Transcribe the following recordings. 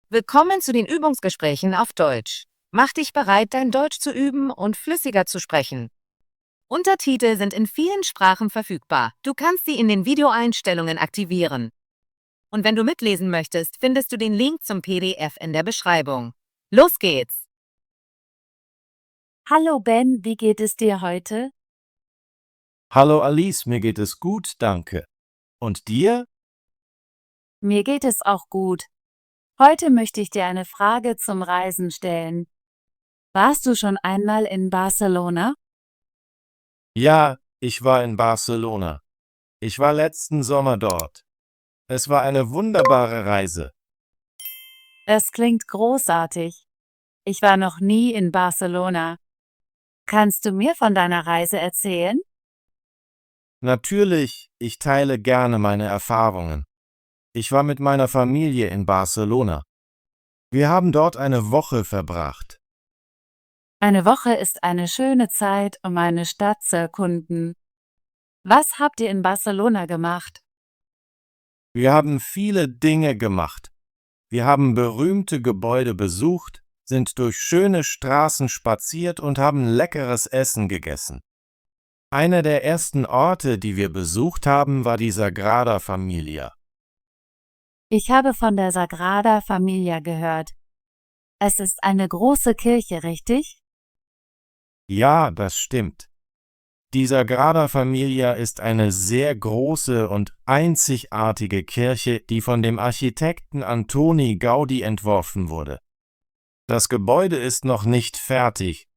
Willkommen zu den Übungsgesprächen auf Deutsch. Mach dich bereit, dein Deutsch zu üben und flüssiger zu sprechen. Untertitel sind in vielen Sprachen verfügbar. Du kannst sie in den Videoeinstellungen aktivieren. Und wenn du mitlesen möchtest, findest du den Link zum PDF in der Beschreibung. Los geht's! Hallo Ben, wie geht es dir heute? Hallo Alice, mir geht es gut, danke. Und dir? Mir geht es auch gut. Heute möchte ich dir eine Frage zum Reisen stellen. Warst du schon einmal in Barcelona? Ja, ich war in Barcelona. Ich war letzten Sommer dort. Es war eine wunderbare Reise. Das klingt großartig. Ich war noch nie in Barcelona. Kannst du mir von deiner Reise erzählen? Natürlich, ich teile gerne meine Erfahrungen. Ich war mit meiner Familie in Barcelona. Wir haben dort eine Woche verbracht. Eine Woche ist eine schöne Zeit, um eine Stadt zu erkunden. Was habt ihr in Barcelona gemacht? Wir haben viele Dinge gemacht. Wir haben berühmte Gebäude besucht, sind durch schöne Straßen spaziert und haben leckeres Essen gegessen. Einer der ersten Orte, die wir besucht haben, war die Sagrada Familia. Ich habe von der Sagrada Familia gehört. Es ist eine große Kirche, richtig? Ja, das stimmt. Die Sagrada Familia ist eine sehr große und einzigartige Kirche, die von dem Architekten Antoni Gaudí entworfen wurde. Das Gebäude ist noch nicht fertig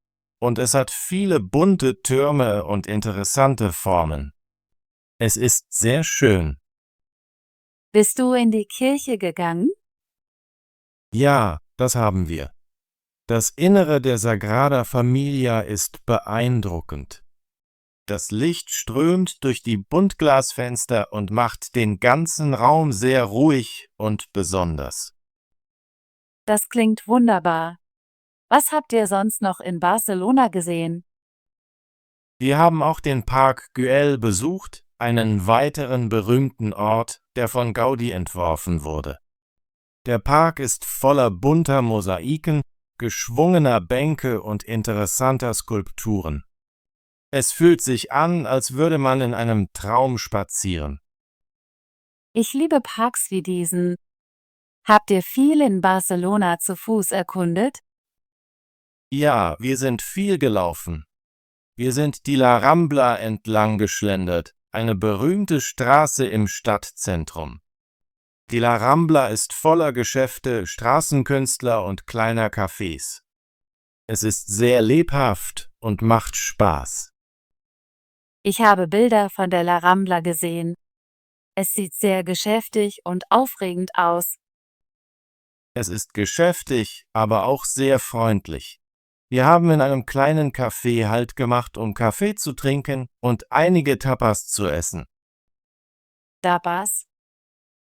und es hat viele bunte Türme und interessante Formen. Es ist sehr schön. Bist du in die Kirche gegangen? Ja, das haben wir. Das Innere der Sagrada Familia ist beeindruckend. Das Licht strömt durch die Buntglasfenster und macht den ganzen Raum sehr ruhig und besonders. Das klingt wunderbar. Was habt ihr sonst noch in Barcelona gesehen? Wir haben auch den Park Güell besucht, einen weiteren berühmten Ort, der von Gaudí entworfen wurde. Der Park ist voller bunter Mosaiken, geschwungener Bänke und interessanter Skulpturen. Es fühlt sich an, als würde man in einem Traum spazieren. Ich liebe Parks wie diesen. Habt ihr viel in Barcelona zu Fuß erkundet? Ja, wir sind viel gelaufen. Wir sind die La Rambla entlang geschlendert, eine berühmte Straße im Stadtzentrum. Die La Rambla ist voller Geschäfte, Straßenkünstler und kleiner Cafés. Es ist sehr lebhaft und macht Spaß. Ich habe Bilder von der La Rambla gesehen. Es sieht sehr geschäftig und aufregend aus. Es ist geschäftig, aber auch sehr freundlich. Wir haben in einem kleinen Café Halt gemacht, um Kaffee zu trinken und einige Tapas zu essen. Tapas?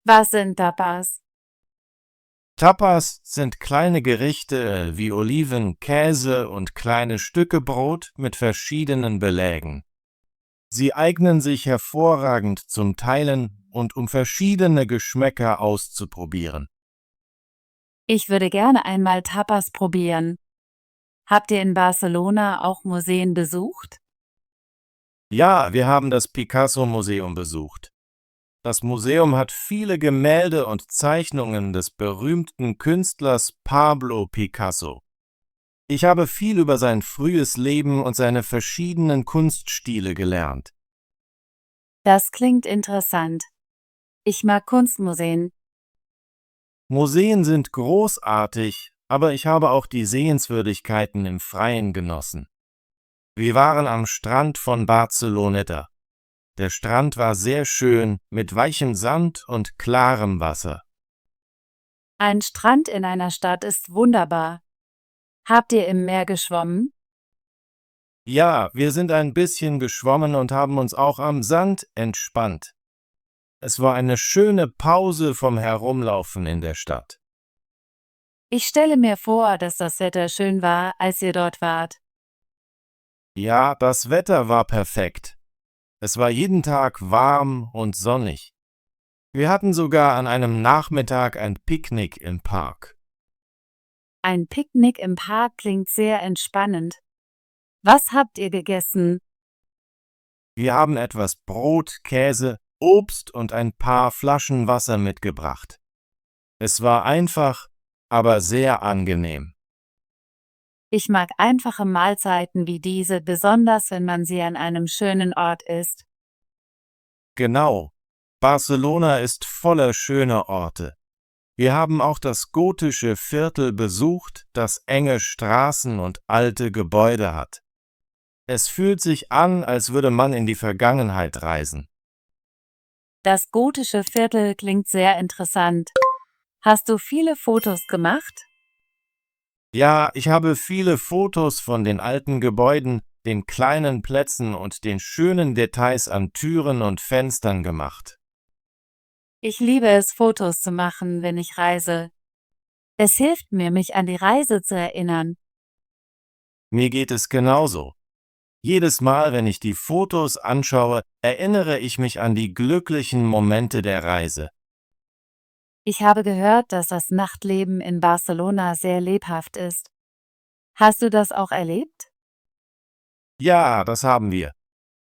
Was sind Tapas? Tapas sind kleine Gerichte wie Oliven, Käse und kleine Stücke Brot mit verschiedenen Belägen. Sie eignen sich hervorragend zum Teilen und um verschiedene Geschmäcker auszuprobieren. Ich würde gerne einmal Tapas probieren. Habt ihr in Barcelona auch Museen besucht? Ja, wir haben das Picasso-Museum besucht. Das Museum hat viele Gemälde und Zeichnungen des berühmten Künstlers Pablo Picasso. Ich habe viel über sein frühes Leben und seine verschiedenen Kunststile gelernt. Das klingt interessant. Ich mag Kunstmuseen. Museen sind großartig, aber ich habe auch die Sehenswürdigkeiten im Freien genossen. Wir waren am Strand von Barceloneta. Der Strand war sehr schön, mit weichem Sand und klarem Wasser. Ein Strand in einer Stadt ist wunderbar. Habt ihr im Meer geschwommen? Ja, wir sind ein bisschen geschwommen und haben uns auch am Sand entspannt. Es war eine schöne Pause vom Herumlaufen in der Stadt. Ich stelle mir vor, dass das Wetter schön war, als ihr dort wart. Ja, das Wetter war perfekt. Es war jeden Tag warm und sonnig. Wir hatten sogar an einem Nachmittag ein Picknick im Park. Ein Picknick im Park klingt sehr entspannend. Was habt ihr gegessen? Wir haben etwas Brot, Käse, Obst und ein paar Flaschen Wasser mitgebracht. Es war einfach, aber sehr angenehm. Ich mag einfache Mahlzeiten wie diese, besonders wenn man sie an einem schönen Ort isst. Genau. Barcelona ist voller schöner Orte. Wir haben auch das gotische Viertel besucht, das enge Straßen und alte Gebäude hat. Es fühlt sich an, als würde man in die Vergangenheit reisen. Das gotische Viertel klingt sehr interessant. Hast du viele Fotos gemacht? Ja, ich habe viele Fotos von den alten Gebäuden, den kleinen Plätzen und den schönen Details an Türen und Fenstern gemacht. Ich liebe es, Fotos zu machen, wenn ich reise. Es hilft mir, mich an die Reise zu erinnern. Mir geht es genauso. Jedes Mal, wenn ich die Fotos anschaue, erinnere ich mich an die glücklichen Momente der Reise. Ich habe gehört, dass das Nachtleben in Barcelona sehr lebhaft ist. Hast du das auch erlebt? Ja, das haben wir.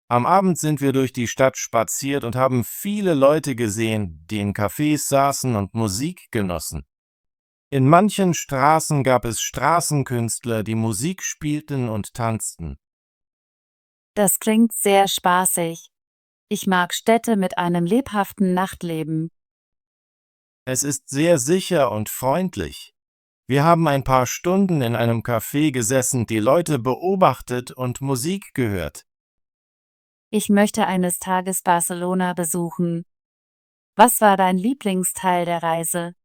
Am Abend sind wir durch die Stadt spaziert und haben viele Leute gesehen, die in Cafés saßen und Musik genossen. In manchen Straßen gab es Straßenkünstler, die Musik spielten und tanzten. Das klingt sehr spaßig. Ich mag Städte mit einem lebhaften Nachtleben. Es ist sehr sicher und freundlich. Wir haben ein paar Stunden in einem Café gesessen, die Leute beobachtet und Musik gehört. Ich möchte eines Tages Barcelona besuchen. Was war dein Lieblingsteil der Reise?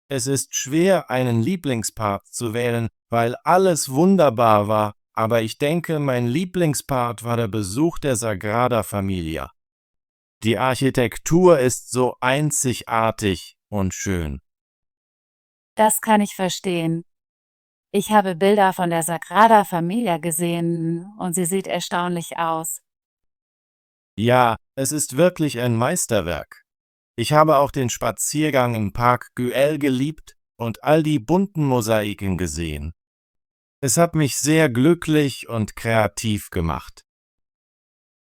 Es ist schwer, einen Lieblingspart zu wählen, weil alles wunderbar war, aber ich denke, mein Lieblingspart war der Besuch der Sagrada Familia. Die Architektur ist so einzigartig und schön. Das kann ich verstehen. Ich habe Bilder von der Sagrada Familia gesehen und sie sieht erstaunlich aus. Ja, es ist wirklich ein Meisterwerk. Ich habe auch den Spaziergang im Park Güell geliebt und all die bunten Mosaiken gesehen. Es hat mich sehr glücklich und kreativ gemacht.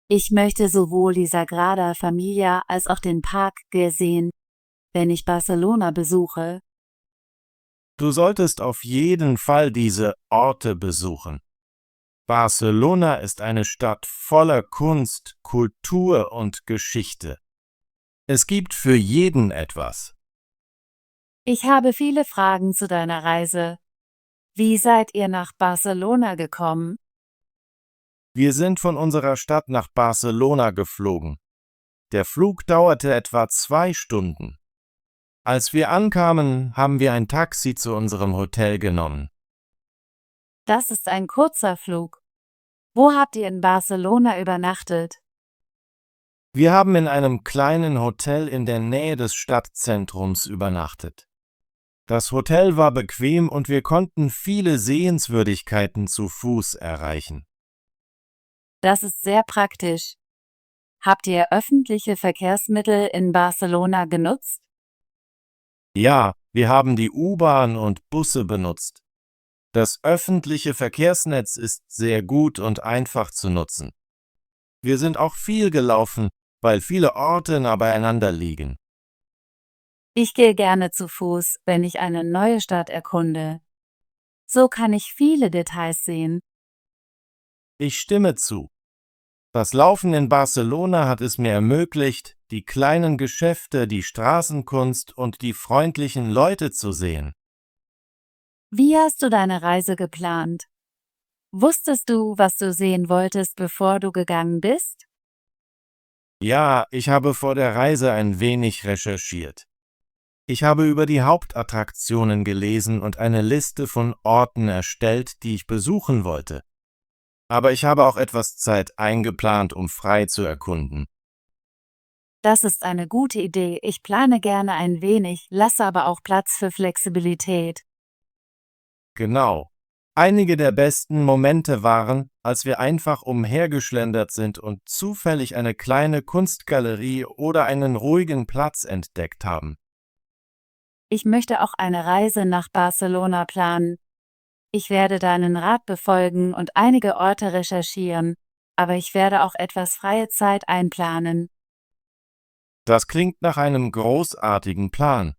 Ich möchte sowohl die Sagrada Familia als auch den Park sehen, wenn ich Barcelona besuche. Du solltest auf jeden Fall diese Orte besuchen. Barcelona ist eine Stadt voller Kunst, Kultur und Geschichte. Es gibt für jeden etwas. Ich habe viele Fragen zu deiner Reise. Wie seid ihr nach Barcelona gekommen? Wir sind von unserer Stadt nach Barcelona geflogen. Der Flug dauerte etwa 2 Stunden. Als wir ankamen, haben wir ein Taxi zu unserem Hotel genommen. Das ist ein kurzer Flug. Wo habt ihr in Barcelona übernachtet? Wir haben in einem kleinen Hotel in der Nähe des Stadtzentrums übernachtet. Das Hotel war bequem und wir konnten viele Sehenswürdigkeiten zu Fuß erreichen. Das ist sehr praktisch. Habt ihr öffentliche Verkehrsmittel in Barcelona genutzt? Ja, wir haben die U-Bahn und Busse benutzt. Das öffentliche Verkehrsnetz ist sehr gut und einfach zu nutzen. Wir sind auch viel gelaufen, weil viele Orte nah beieinander liegen. Ich gehe gerne zu Fuß, wenn ich eine neue Stadt erkunde. So kann ich viele Details sehen. Ich stimme zu. Das Laufen in Barcelona hat es mir ermöglicht, die kleinen Geschäfte, die Straßenkunst und die freundlichen Leute zu sehen. Wie hast du deine Reise geplant? Wusstest du, was du sehen wolltest, bevor du gegangen bist? Ja, ich habe vor der Reise ein wenig recherchiert. Ich habe über die Hauptattraktionen gelesen und eine Liste von Orten erstellt, die ich besuchen wollte. Aber ich habe auch etwas Zeit eingeplant, um frei zu erkunden. Das ist eine gute Idee. Ich plane gerne ein wenig, lasse aber auch Platz für Flexibilität. Genau. Einige der besten Momente waren, als wir einfach umhergeschlendert sind und zufällig eine kleine Kunstgalerie oder einen ruhigen Platz entdeckt haben. Ich möchte auch eine Reise nach Barcelona planen. Ich werde deinen Rat befolgen und einige Orte recherchieren, aber ich werde auch etwas freie Zeit einplanen. Das klingt nach einem großartigen Plan.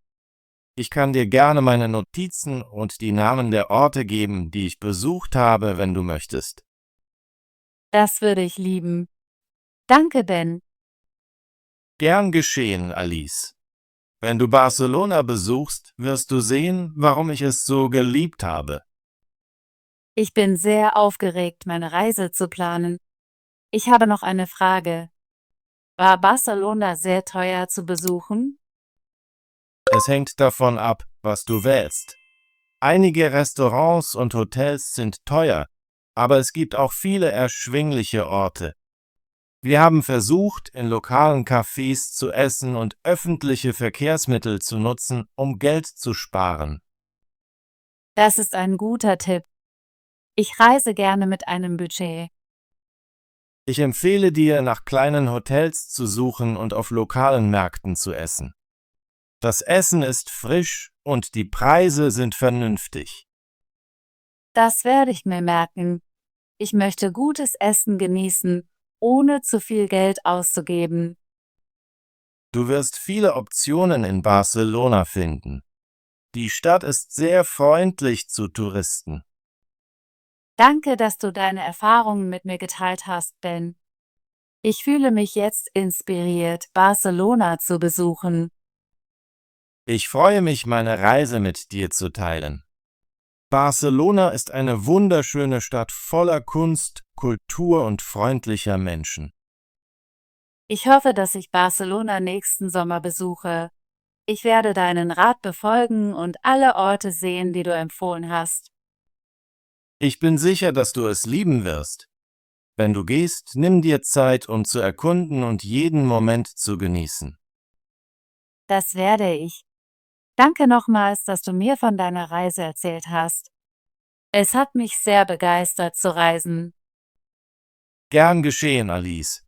Ich kann dir gerne meine Notizen und die Namen der Orte geben, die ich besucht habe, wenn du möchtest. Das würde ich lieben. Danke, Ben. Gern geschehen, Alice. Wenn du Barcelona besuchst, wirst du sehen, warum ich es so geliebt habe. Ich bin sehr aufgeregt, meine Reise zu planen. Ich habe noch eine Frage. War Barcelona sehr teuer zu besuchen? Es hängt davon ab, was du wählst. Einige Restaurants und Hotels sind teuer, aber es gibt auch viele erschwingliche Orte. Wir haben versucht, in lokalen Cafés zu essen und öffentliche Verkehrsmittel zu nutzen, um Geld zu sparen. Das ist ein guter Tipp. Ich reise gerne mit einem Budget. Ich empfehle dir, nach kleinen Hotels zu suchen und auf lokalen Märkten zu essen. Das Essen ist frisch und die Preise sind vernünftig. Das werde ich mir merken. Ich möchte gutes Essen genießen, ohne zu viel Geld auszugeben. Du wirst viele Optionen in Barcelona finden. Die Stadt ist sehr freundlich zu Touristen. Danke, dass du deine Erfahrungen mit mir geteilt hast, Ben. Ich fühle mich jetzt inspiriert, Barcelona zu besuchen. Ich freue mich, meine Reise mit dir zu teilen. Barcelona ist eine wunderschöne Stadt voller Kunst, Kultur und freundlicher Menschen. Ich hoffe, dass ich Barcelona nächsten Sommer besuche. Ich werde deinen Rat befolgen und alle Orte sehen, die du empfohlen hast. Ich bin sicher, dass du es lieben wirst. Wenn du gehst, nimm dir Zeit, um zu erkunden und jeden Moment zu genießen. Das werde ich. Danke nochmals, dass du mir von deiner Reise erzählt hast. Es hat mich sehr begeistert zu reisen. Gern geschehen, Alice.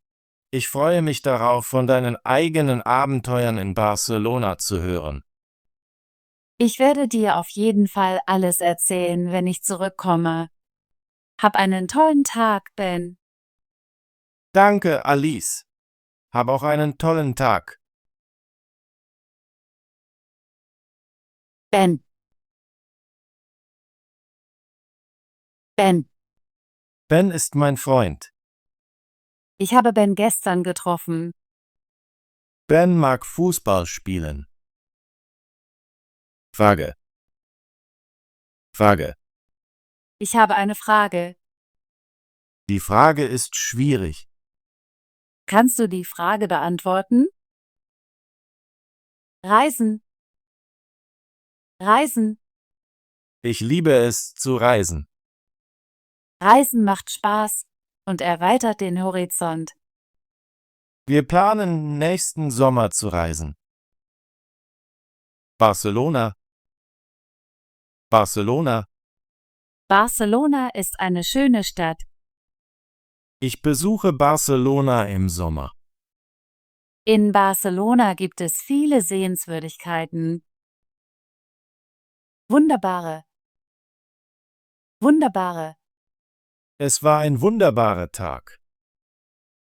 Ich freue mich darauf, von deinen eigenen Abenteuern in Barcelona zu hören. Ich werde dir auf jeden Fall alles erzählen, wenn ich zurückkomme. Hab einen tollen Tag, Ben. Danke, Alice. Hab auch einen tollen Tag. Ben. Ben. Ben ist mein Freund. Ich habe Ben gestern getroffen. Ben mag Fußball spielen. Frage. Ich habe eine Frage. Die Frage ist schwierig. Kannst du die Frage beantworten? Reisen. Reisen. Ich liebe es zu reisen. Reisen macht Spaß und erweitert den Horizont. Wir planen, nächsten Sommer zu reisen. Barcelona. Barcelona ist eine schöne Stadt. Ich besuche Barcelona im Sommer. In Barcelona gibt es viele Sehenswürdigkeiten. Wunderbare. Es war ein wunderbarer Tag.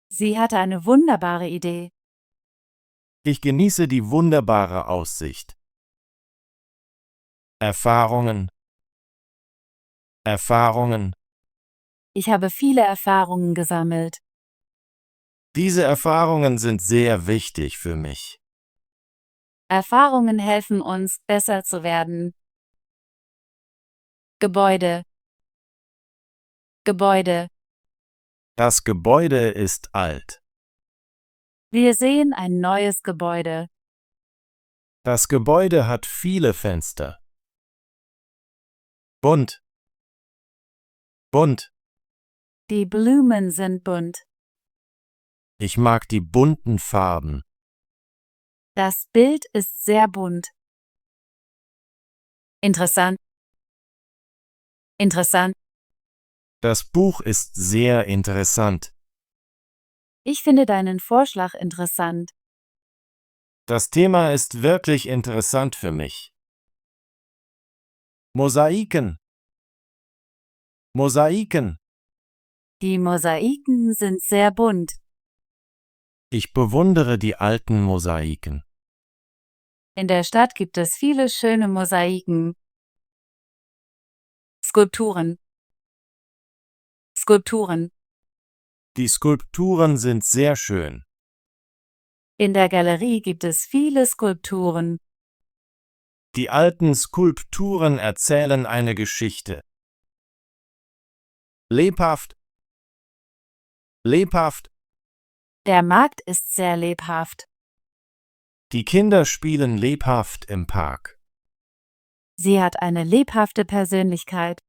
Sie hatte eine wunderbare Idee. Ich genieße die wunderbare Aussicht. Erfahrungen. Ich habe viele Erfahrungen gesammelt. Diese Erfahrungen sind sehr wichtig für mich. Erfahrungen helfen uns, besser zu werden. Gebäude. Das Gebäude ist alt. Wir sehen ein neues Gebäude. Das Gebäude hat viele Fenster. Bunt. Die Blumen sind bunt. Ich mag die bunten Farben. Das Bild ist sehr bunt. Interessant. Das Buch ist sehr interessant. Ich finde deinen Vorschlag interessant. Das Thema ist wirklich interessant für mich. Mosaiken. Mosaiken. Die Mosaiken sind sehr bunt. Ich bewundere die alten Mosaiken. In der Stadt gibt es viele schöne Mosaiken. Skulpturen. Skulpturen. Die Skulpturen sind sehr schön. In der Galerie gibt es viele Skulpturen. Die alten Skulpturen erzählen eine Geschichte. Lebhaft. Lebhaft. Der Markt ist sehr lebhaft. Die Kinder spielen lebhaft im Park. Sie hat eine lebhafte Persönlichkeit.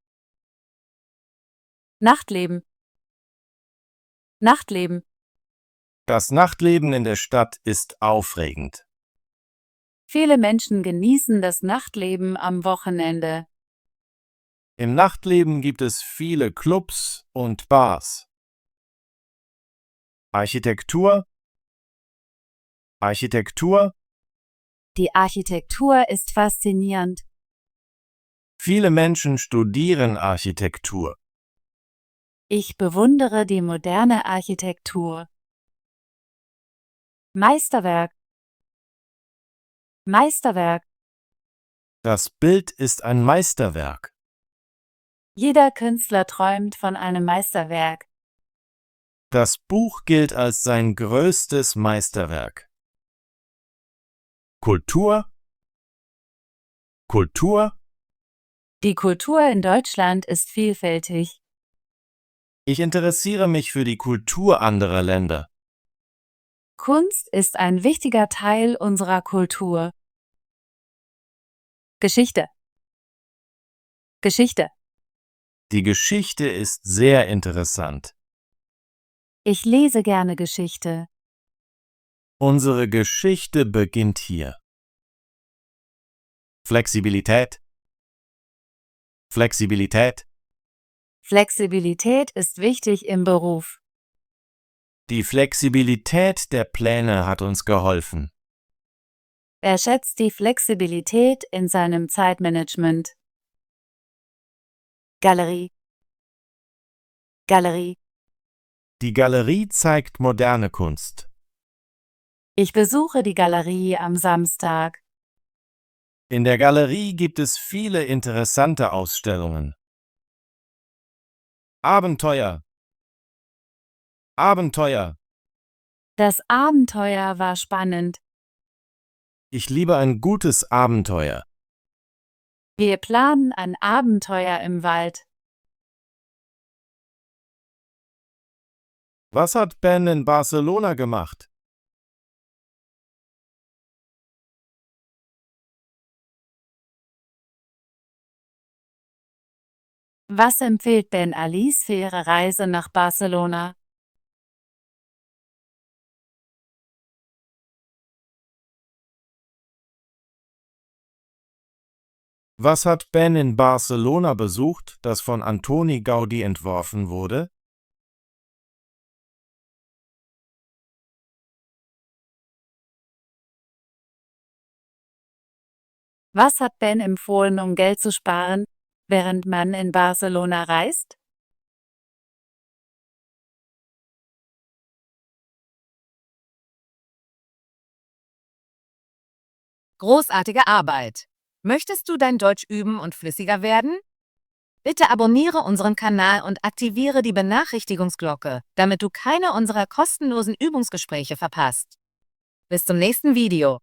Nachtleben. Nachtleben. Das Nachtleben in der Stadt ist aufregend. Viele Menschen genießen das Nachtleben am Wochenende. Im Nachtleben gibt es viele Clubs und Bars. Architektur. Architektur. Die Architektur ist faszinierend. Viele Menschen studieren Architektur. Ich bewundere die moderne Architektur. Meisterwerk. Meisterwerk. Das Bild ist ein Meisterwerk. Jeder Künstler träumt von einem Meisterwerk. Das Buch gilt als sein größtes Meisterwerk. Kultur. Kultur. Die Kultur in Deutschland ist vielfältig. Ich interessiere mich für die Kultur anderer Länder. Kunst ist ein wichtiger Teil unserer Kultur. Geschichte. Geschichte. Die Geschichte ist sehr interessant. Ich lese gerne Geschichte. Unsere Geschichte beginnt hier. Flexibilität. Flexibilität. Flexibilität ist wichtig im Beruf. Die Flexibilität der Pläne hat uns geholfen. Er schätzt die Flexibilität in seinem Zeitmanagement. Galerie. Galerie. Die Galerie zeigt moderne Kunst. Ich besuche die Galerie am Samstag. In der Galerie gibt es viele interessante Ausstellungen. Abenteuer. Abenteuer. Das Abenteuer war spannend. Ich liebe ein gutes Abenteuer. Wir planen ein Abenteuer im Wald. Was hat Ben in Barcelona gemacht? Was empfiehlt Ben Alice für ihre Reise nach Barcelona? Was hat Ben in Barcelona besucht, das von Antoni Gaudí entworfen wurde? Was hat Ben empfohlen, um Geld zu sparen, während man in Barcelona reist? Großartige Arbeit! Möchtest du dein Deutsch üben und flüssiger werden? Bitte abonniere unseren Kanal und aktiviere die Benachrichtigungsglocke, damit du keine unserer kostenlosen Übungsgespräche verpasst. Bis zum nächsten Video.